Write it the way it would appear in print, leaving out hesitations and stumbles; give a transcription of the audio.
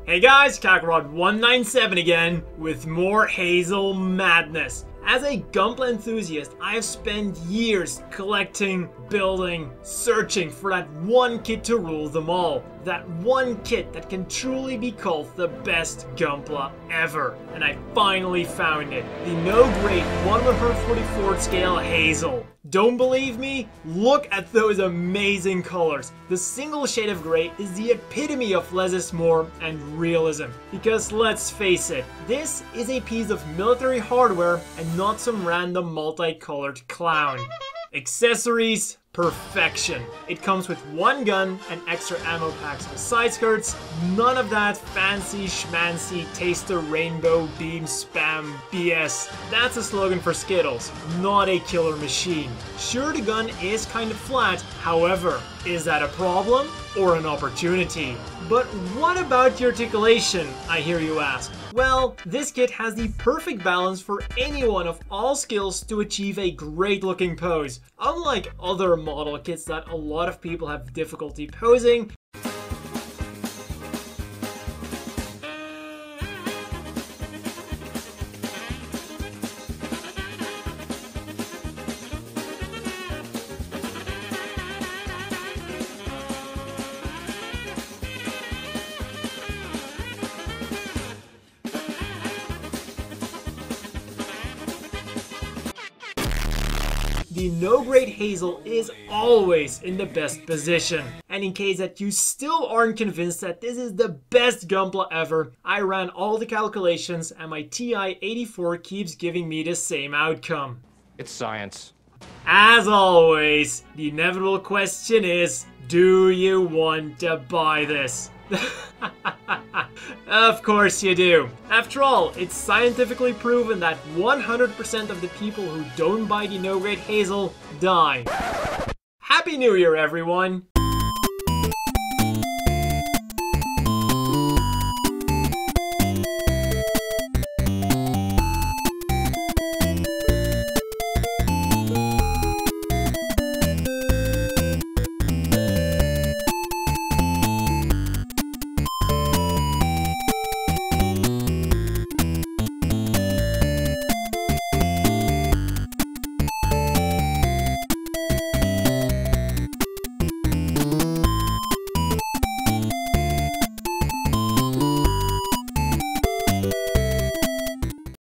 Hey guys, Kakarot197 again with more Hazel madness. As a Gunpla enthusiast, I have spent years collecting, building, searching for that one kit to rule them all. That one kit that can truly be called the best Gunpla ever. And I finally found it. The no grade 1/144th scale Hazel. Don't believe me? Look at those amazing colors. The single shade of gray is the epitome of less is more and realism. Because let's face it, this is a piece of military hardware and not some random multicolored clown. Accessories, perfection. It comes with one gun and extra ammo packs with side skirts. None of that fancy schmancy taste the rainbow beam spam BS. That's a slogan for Skittles, not a killer machine. Sure, the gun is kind of flat, however, is that a problem or an opportunity? But what about the articulation, I hear you ask? Well, this kit has the perfect balance for anyone of all skills to achieve a great looking pose. Unlike other model kits that a lot of people have difficulty posing, the no-grade Hazel is always in the best position. And in case that you still aren't convinced that this is the best Gunpla ever, I ran all the calculations and my TI-84 keeps giving me the same outcome. It's science. As always, the inevitable question is, do you want to buy this? Of course you do. After all, it's scientifically proven that 100% of the people who don't buy the no-grade Hazel die. Happy New Year, everyone!